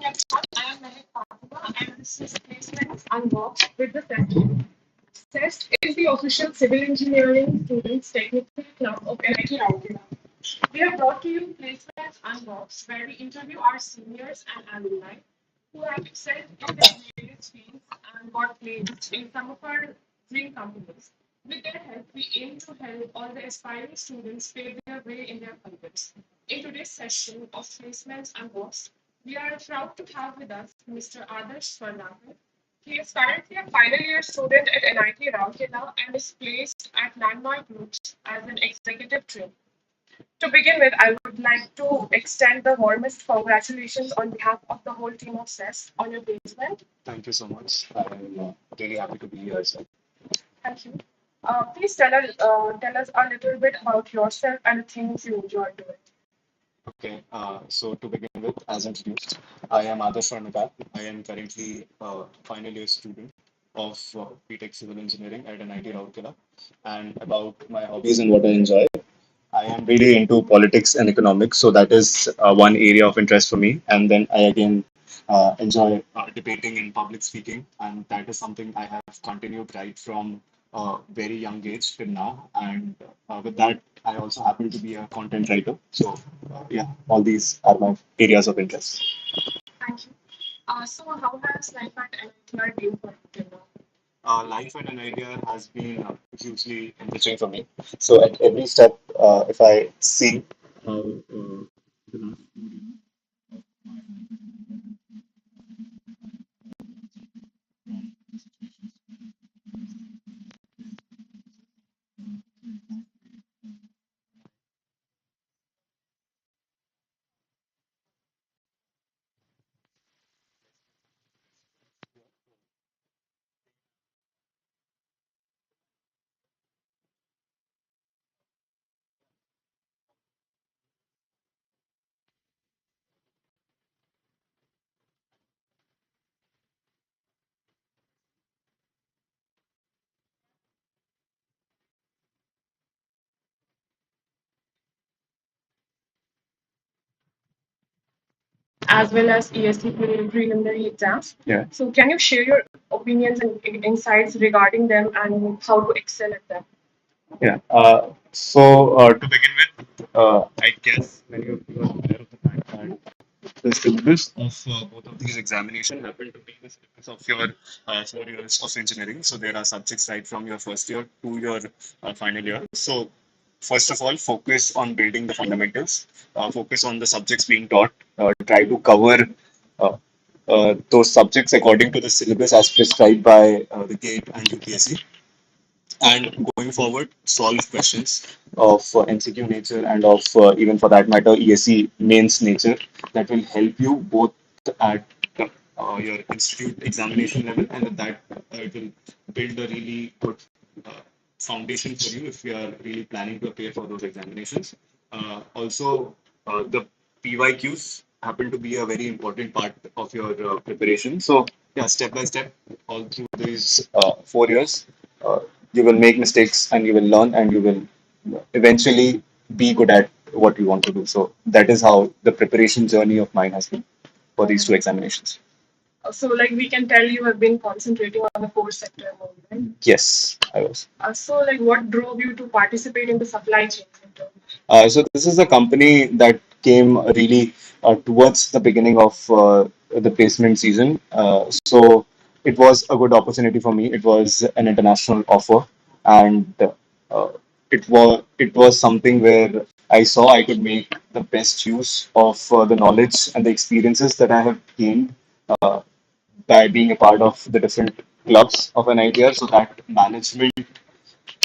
I am Fatima, and this is Placements Unboxed with the CEST. CEST is the official Civil Engineering Students Technical Club of NIT Rourkela. We have brought to you Placements Unboxed, where we interview our seniors and alumni who have excelled in their various fields and got placed in some of our dream companies. With their help, we aim to help all the aspiring students pave their way in their careers. In today's session of Placements Unboxed, we are proud to have with us Mr. Adarsh Swarnakar. He is currently a final year student at NIT Rourkela and is placed at Landmark Groups as an executive trainee. To begin with, I would like to extend the warmest congratulations on behalf of the whole team of CES on your placement. Thank you so much. I'm really happy to be here as well. Thank you. Please tell us a little bit about yourself and the things you enjoy doing. Okay, so to begin with, as introduced, I am Adarsh Swarnakar. I am currently a final year student of BTech Civil Engineering at NIT Rourkela. And about my hobbies and what I enjoy, I am really into politics and economics, so that is one area of interest for me. And then I again enjoy debating and public speaking, and that is something I have continued right from a very young age till now. And with that, I also happen to be a content writer. So yeah, all these are my areas of interest. Thank you. So, how has life at NITR been for you till now? Life at an idea has been hugely enriching for me. So at every step, if I see how the last As well as ESC preliminary exams. yeah. So, can you share your opinions and insights regarding them and how to excel at them? Yeah. So to begin with, I guess many of you are aware of the fact that the syllabus of both of these examinations happen to be the syllabus of your 4 years of engineering. So there are subjects right from your first year to your final year. So first of all, focus on building the fundamentals. Focus on the subjects being taught. Try to cover uh, those subjects according to the syllabus as prescribed by the GATE and UPSC, and going forward solve questions of MCQ nature and of even for that matter ESC mains nature that will help you both at your institute examination level, and at that it will build a really good foundation for you if you are really planning to appear for those examinations. Also, the PYQs happen to be a very important part of your preparation. So, yeah, step by step, all through these 4 years, uh, you will make mistakes and you will learn and you will eventually be good at what you want to do. So, that is how the preparation journey of mine has been for these two examinations. So, like we can tell you have been concentrating on the core sector more, right? Yes, I was. So, like what drove you to participate in the supply chain sector? So this is a company that came really towards the beginning of the placement season. So it was a good opportunity for me. It was an international offer, and it was something where I saw I could make the best use of the knowledge and the experiences that I have gained uh, by being a part of the different clubs of an idea. So that management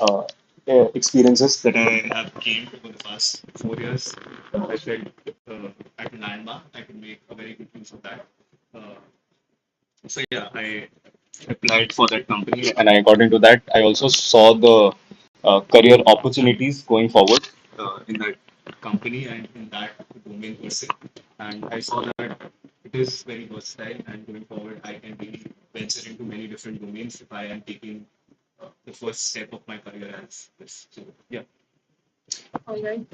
uh, experiences that I have gained over the past 4 years. I felt at Landmark I could make a very good use of that. Uh, so yeah, I applied for that company and I got into that. I also saw the career opportunities going forward in that company and in that domain per se. And I saw that it is very versatile, and going forward I can really venture into many different domains if I am taking the first step of my career as this. So yeah. All right.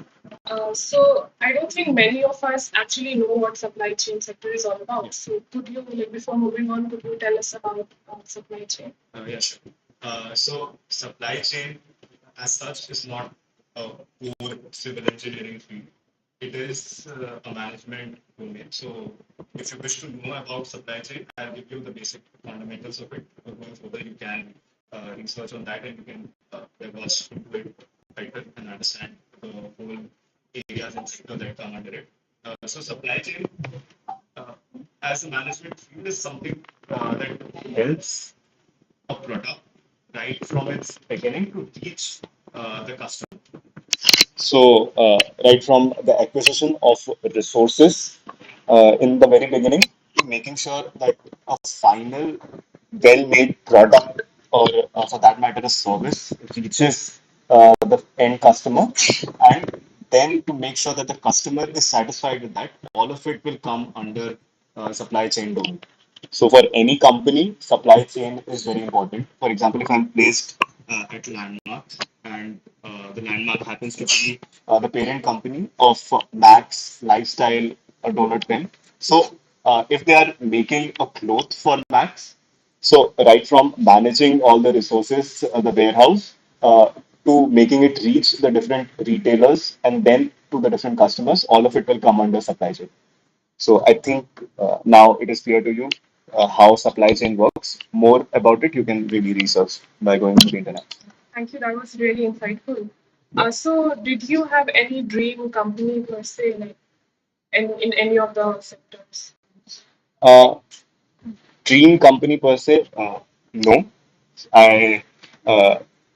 So I don't think many of us actually know what supply chain sector is all about. So could you, like, before moving on, could you tell us about supply chain? Yeah, sure. So supply chain as such is not a core civil engineering field. It is a management domain. So if you wish to know about supply chain, I'll give you the basic fundamentals of it. Going further, you can research on that and you can diverge into it better and understand the whole areas and sector that come under it. So supply chain uh, as a management field is something that helps a product right from its beginning to reach the customer. So, right from the acquisition of resources in the very beginning to making sure that a final well-made product or for that matter a service reaches the end customer, and then to make sure that the customer is satisfied with that, all of it will come under supply chain domain. So for any company, supply chain is very important. For example, if I'm placed at Landmark and the Landmark happens to be the parent company of Max Lifestyle Donut Pen. So if they are making a cloth for Max, so right from managing all the resources, the warehouse, to making it reach the different retailers and then to the different customers, all of it will come under supply chain. So I think now it is clear to you how supply chain works. More about it, you can really research by going to the internet. Thank you. That was really insightful. So did you have any dream company per se, like in any of the sectors? Uh, Dream company per se, no. I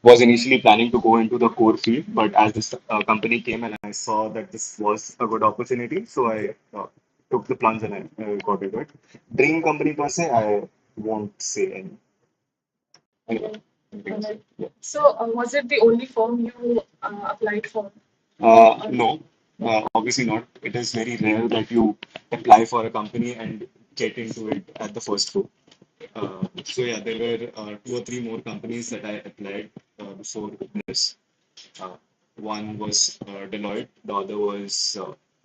was initially planning to go into the core field, but as this company came and I saw that this was a good opportunity, so I took the plunge and I got into it. Dream company per se, I won't say any. Anyway, Alright. yeah. So was it the only firm you applied for? No, obviously not. It is very rare that you apply for a company and get into it at the first go. So yeah, there were two or three more companies that I applied before this. Uh, One was Deloitte, the other was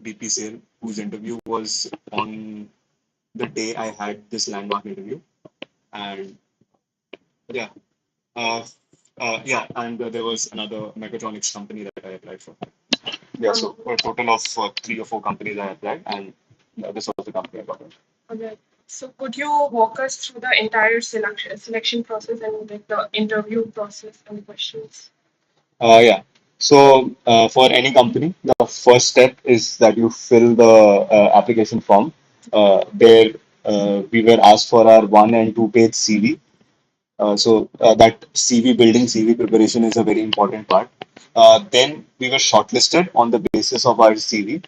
BPCL, whose interview was on the day I had this landmark interview. And yeah, uh, and there was another mechatronics company that I applied for. Yeah, so a total of three or four companies I applied, and this was the company I got in. Okay. So could you walk us through the entire selection process and like the interview process and questions? Yeah. So for any company, the first step is that you fill the application form. There we were asked for our 1 and 2 page CV. That CV building, CV preparation is a very important part. Then we were shortlisted on the basis of our CV.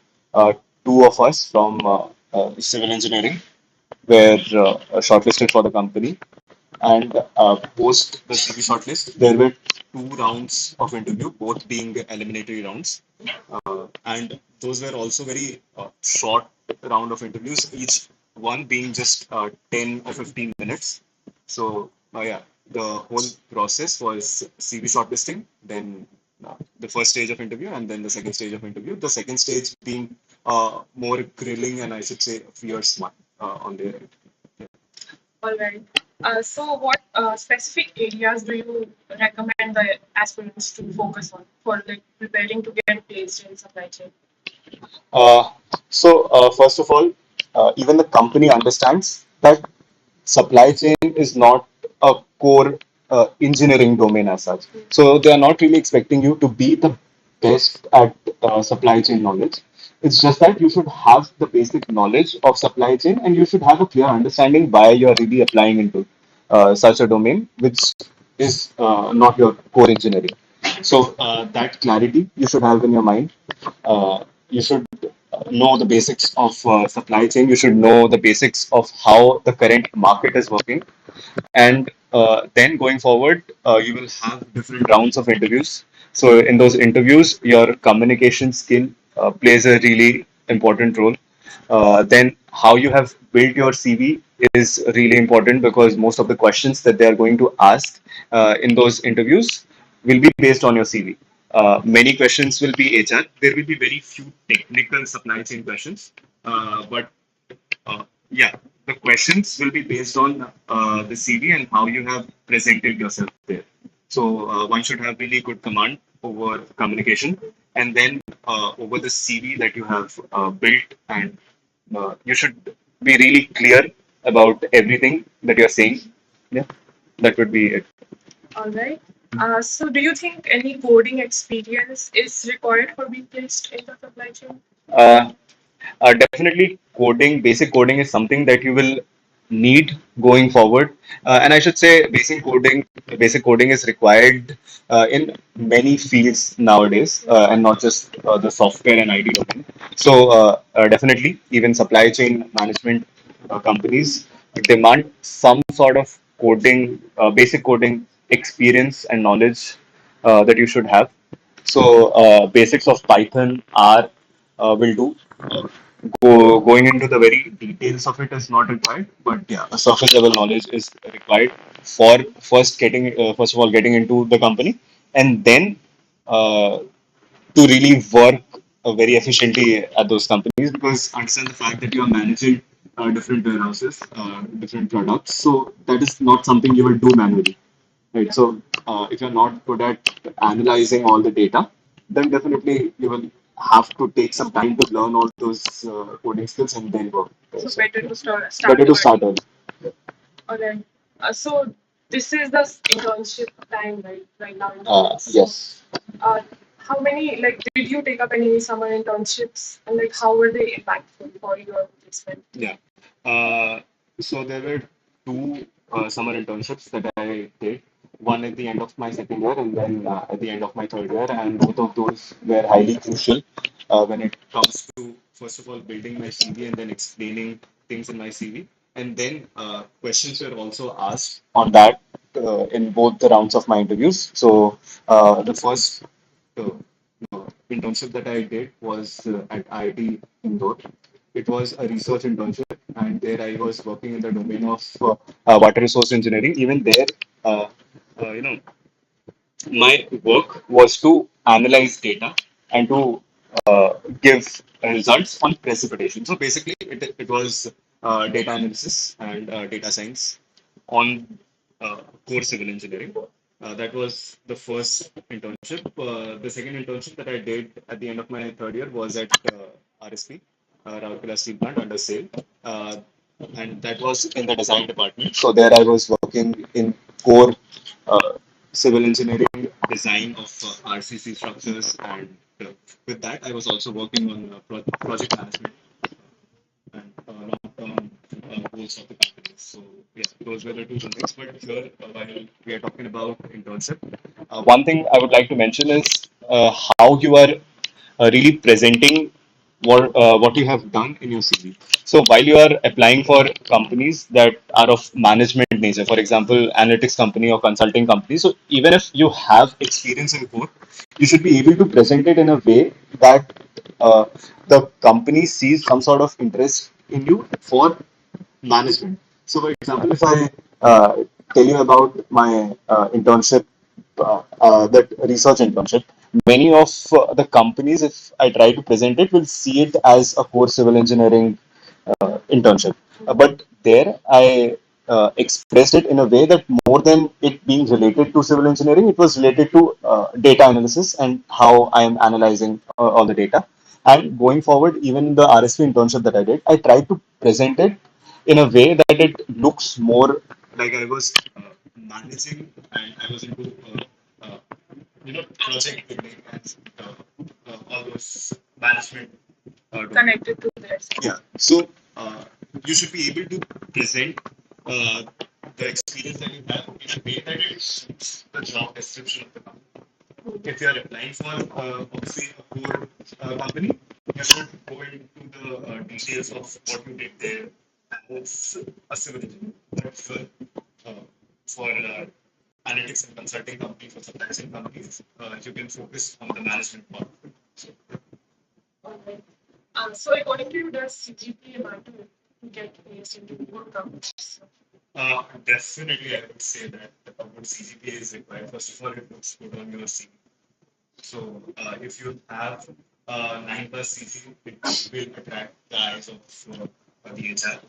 Two of us from civil engineering were shortlisted for the company. And post the CV shortlist, there were two rounds of interview, both being eliminatory rounds. And those were also very short round of interviews, each one being just 10 or 15 minutes. So, yeah, the whole process was CV shortlisting, then the first stage of interview, and then the second stage of interview. The second stage being more grilling and I should say fierce one on their end. All right. So what specific areas do you recommend the aspirants to focus on for like preparing to get placed in supply chain? Uh, First of all, even the company understands that supply chain is not a core engineering domain as such. So they are not really expecting you to be the best at supply chain knowledge. It's just that you should have the basic knowledge of supply chain and you should have a clear understanding why you are really applying into such a domain, which is not your core engineering. So that clarity you should have in your mind. You should know the basics of supply chain. You should know the basics of how the current market is working. And then going forward, you will have different rounds of interviews. So in those interviews, your communication skill plays a really important role. Then how you have built your CV is really important because most of the questions that they are going to ask in those interviews will be based on your CV. Many questions will be HR. There will be very few technical supply chain questions, but yeah, the questions will be based on the CV and how you have presented yourself there. So one should have really good command over communication, and then over the CV that you have built, and you should be really clear about everything that you're saying. Yeah, that would be it. All right. So do you think any coding experience is required for being placed in the supply chain? Uh, Definitely, basic coding is something that you will need going forward. And I should say, basic coding is required in many fields nowadays, and not just the software and IT domain. So, definitely, even supply chain management companies demand some sort of basic coding experience and knowledge that you should have. So, basics of Python, R will do. Going into the very details of it is not required, but yeah, a surface level knowledge is required for first of all getting into the company, and then uh, to really work very efficiently at those companies, because understand the fact that you are managing different warehouses, different products, so that is not something you will do manually. Right. So if you're not good at analyzing all the data, then definitely you will have to take some time to learn all those coding skills and then work. So So better to start better to early. start early. All right. So this is the internship time, right? Right now. Yes. Uh, how many, like, did you take up any summer internships, and like how were they impactful for your placement? Yeah. Uh, so there were two summer internships that I did. One at the end of my second year, and then at the end of my third year, and both of those were highly crucial when it comes to first of all building my CV and then explaining things in my CV, and then questions were also asked on that in both the rounds of my interviews. So the first uh, internship that I did was at IIT Indore. It was a research internship, and there I was working in the domain of water resource engineering. Even there, uh, you know, my work was to analyze data and to give results on precipitation. So basically, it was data analysis and data science on core civil engineering. That was the first internship. The second internship that I did at the end of my third year was at RSP, Rourkela Steel Plant under SAIL. And that was in the design department. So there I was working in core uh, civil engineering design of RCC structures, and with that I was also working on project management and long-term goals of the company. So yeah, those were the two things. But here, while we are talking about internship, one thing I would like to mention is how you are really presenting what you have done in your CV. So while you are applying for companies that are of management nature, for example, analytics company or consulting company, so even if you have experience in both, you should be able to present it in a way that uh, the company sees some sort of interest in you for management. So, for example, if I tell you about my internship, that research internship, many of the companies, if I try to present it, will see it as a core civil engineering internship. But there, I expressed it in a way that more than it being related to civil engineering, it was related to data analysis and how I am analyzing all the data. And going forward, even the RSP internship that I did, I tried to present it in a way that it looks more like I was managing and I was into project building and all those management Connected to that. yeah. So you should be able to present uh, the experience that you have in a way that it suits the job description of the company. If you are applying for obviously a core company, you should go into the details of what you did there as a civil engineer. But for analytics and consulting companies, for supply chain companies, you can focus on the management part. So, Okay. So according to you, does CGPA matter to get placed into good companies? definitely, I would say that a good CGPA is required. First of all, it looks good on your CV. So if you have 9 plus CG, it will attract the eyes of the HR.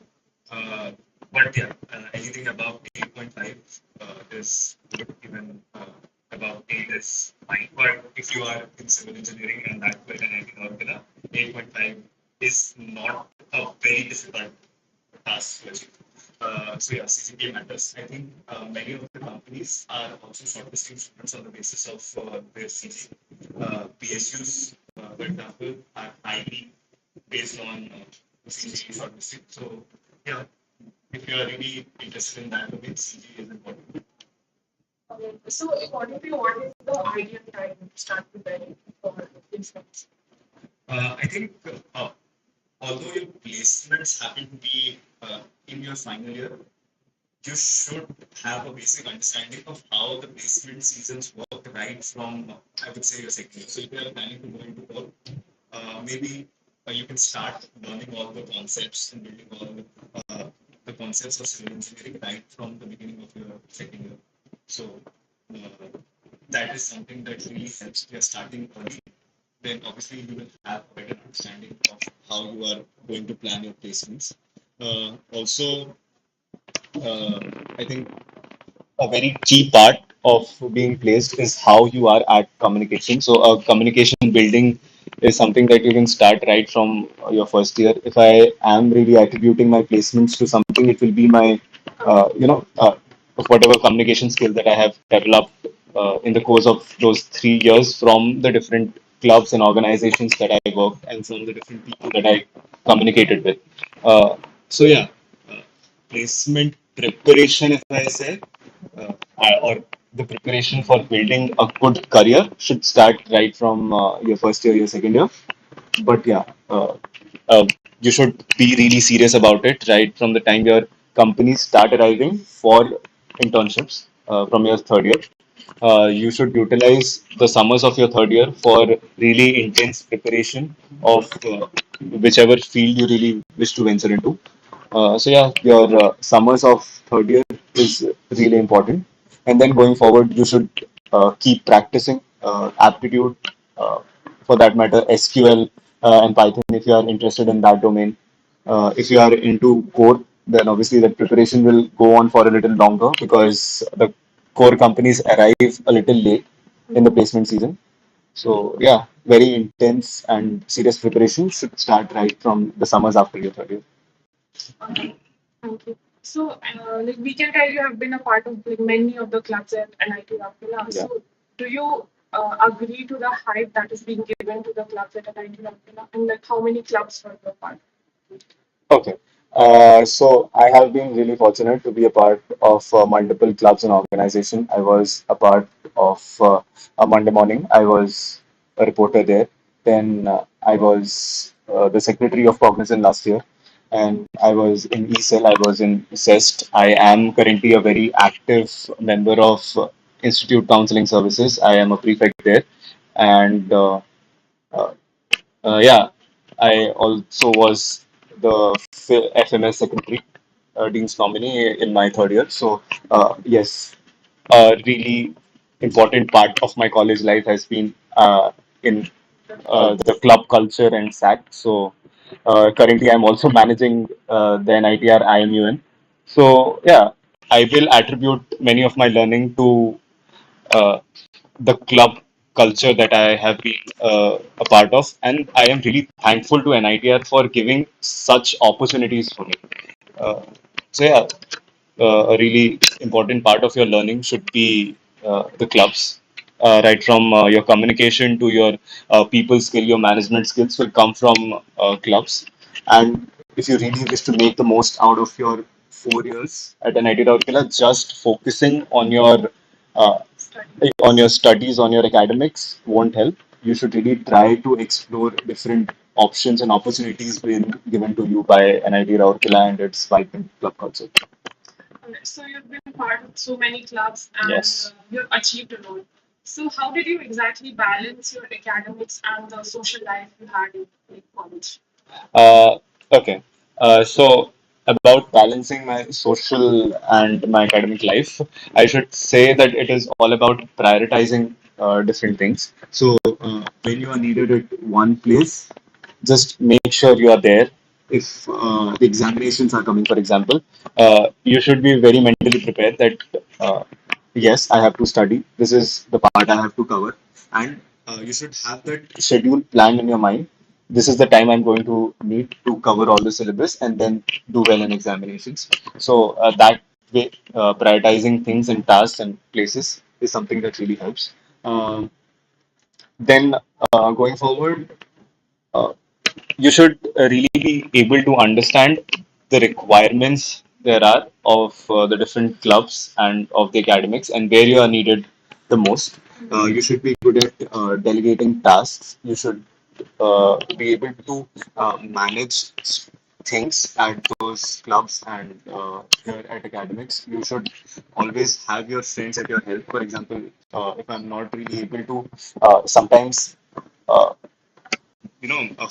Uh, but yeah, anything above 8.5 is good. Even above 8 is fine. But if you are in civil engineering and that with an IT Rourkela, 8.5 is not a very difficult task to achieve. So yeah, CGPA matters. I think many of the companies are also shortlisting students on the basis of their CG. PSUs, for example, are highly based on CG shortlisting. So yeah, if you are really interested in that domain, CG is important. So, according to you, what is the ideal time to start preparing for placements? I think although your placements happen to be in your final year, you should have a basic understanding of how the placement seasons work right from, I would say, your second year. So if you are planning to go into work, maybe you can start learning all the concepts and building all the concepts of civil engineering right from the beginning of your second year. So uh, that is something that really helps if you're starting early. Then obviously you will have a better understanding of how you are going to plan your placements. Also, uh, I think a very key part of being placed is how you are at communication. So, communication building is something that you can start right from your first year. If I am really attributing my placements to something, it will be my, whatever communication skill that I have developed in the course of those 3 years from the different clubs and organizations that I worked and from the different people that I communicated with. So, uh, placement preparation, if I say, or the preparation for building a good career should start right from your first year, your second year. But yeah, you should be really serious about it right from the time your companies start arriving for internships from your third year. You should utilize the summers of your third year for really intense preparation of whichever field you really wish to venture into. So, your summers of third year is really important, and then going forward, you should keep practicing aptitude, for that matter, SQL and Python if you are interested in that domain. If you are into core, then obviously the preparation will go on for a little longer because the core companies arrive a little late in the placement season. So yeah, very intense and serious preparation should start right from the summers after your third year. Okay, thank you. So, like we can tell you have been a part of like many of the clubs at NIT Rourkela. Yeah. So, do you agree to the hype that is being given to the clubs at NIT Rourkela, and like how many clubs were the part? Okay. So I have been really fortunate to be a part of multiple clubs and organizations. I was a part of a Monday morning. I was a reporter there. Then I was the secretary of Cognizant last year, and I was in ECEL. I was in CEST. I am currently a very active member of Institute Counseling Services. I am a prefect there, and uh, yeah, I also was the FMS secretary, Dean's nominee in my third year. So, yes, a really important part of my college life has been in the club culture and SAC. So, currently, I'm also managing the NITR IMUN. So, yeah, I will attribute many of my learning to uh, the club culture that I have been a part of, and I am really thankful to NITR for giving such opportunities for me. Uh, so, a really important part of your learning should be the clubs. Right from your communication to your people skill, your management skills will come from clubs. And if you really wish to make the most out of your 4 years at an IIT Rourkela, just focusing uh, on your studies, on your academics won't help. You should really try to explore different options and opportunities being given to you by NIT Rourkela and its vibrant club culture. So you've been part of so many clubs and Yes. you've achieved a lot. So how did you exactly balance your academics and the social life you had in like, college? Uh, okay. So about balancing my social and my academic life, I should say that it is all about prioritizing different things. So when you are needed at one place, just make sure you are there. If the examinations are coming, for example, you should be very mentally prepared that yes, I have to study. This is the part I have to cover, and you should have that schedule planned in your mind. This is the time I'm going to need to cover all the syllabus and then do well in examinations. So that way, prioritizing things and tasks and places is something that really helps. Um, then going forward, uh, you should really be able to understand the requirements there are of the different clubs and of the academics and where you are needed the most. You should be good at delegating tasks. You should be able to manage things at those clubs and here at academics. You should always have your friends at your help. For example, if I'm not really able to sometimes uh,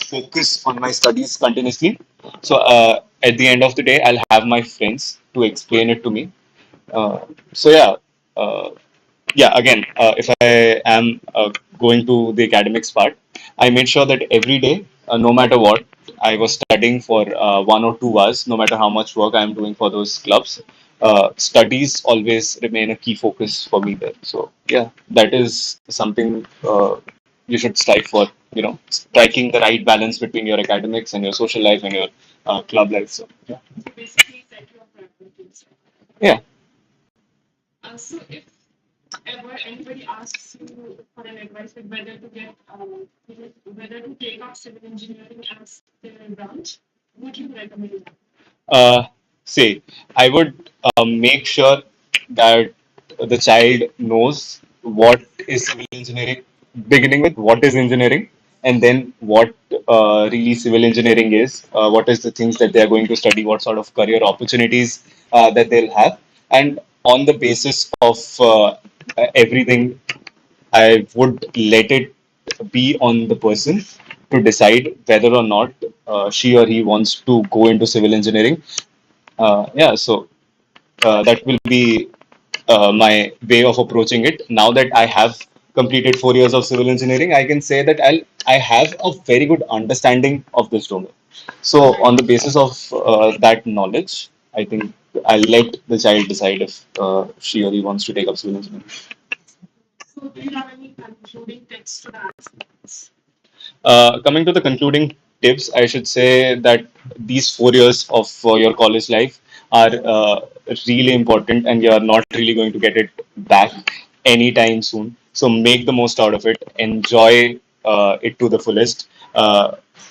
focus on my studies continuously. So at the end of the day, I'll have my friends to explain it to me. Uh, so yeah, uh, yeah. Again, if I am going to the academics part, I made sure that every day, no matter what, I was studying for 1 or 2 hours. No matter how much work I am doing for those clubs, studies always remain a key focus for me there. So yeah, that is something you should strive for. Striking the right balance between your academics and your social life and your club life. So yeah, Basically set your priorities. yeah. So if ever anybody asks you for an advice like whether to take up civil engineering as their branch, would you recommend that? uh, Say, I would make sure that the child knows what is civil engineering, beginning with what is engineering, and then what really civil engineering is, what is the things that they are going to study, what sort of career opportunities that they'll have, and on the basis of everything I would let it be on the person to decide whether or not she or he wants to go into civil engineering. Yeah, so that will be my way of approaching it. Now that I have completed 4 years of civil engineering, I can say that I have a very good understanding of this domain. So on the basis of that knowledge, I think I'll let the child decide if she or he wants to take up civil engineering. So do you have any concluding text to that? Coming to the concluding tips, I should say that these 4 years of your college life are really important, and you are not really going to get it back anytime soon. So make the most out of it. Enjoy it to the fullest.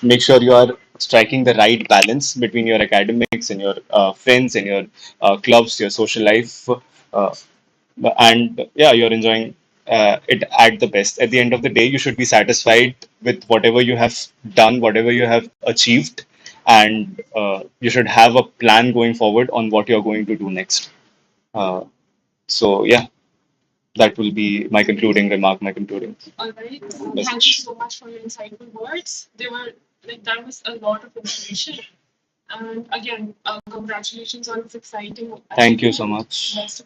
Make sure you are striking the right balance between your academics and your friends and your clubs, your social life. Uh, and yeah, you're enjoying it at the best. At the end of the day, you should be satisfied with whatever you have done, whatever you have achieved, and you should have a plan going forward on what you're going to do next. uh, so yeah, that will be my concluding remark, my concluding All right. Thank you message. so much for your insightful words. They were like that was a lot of information. And again, congratulations on this exciting Thank you so achievement. much. Best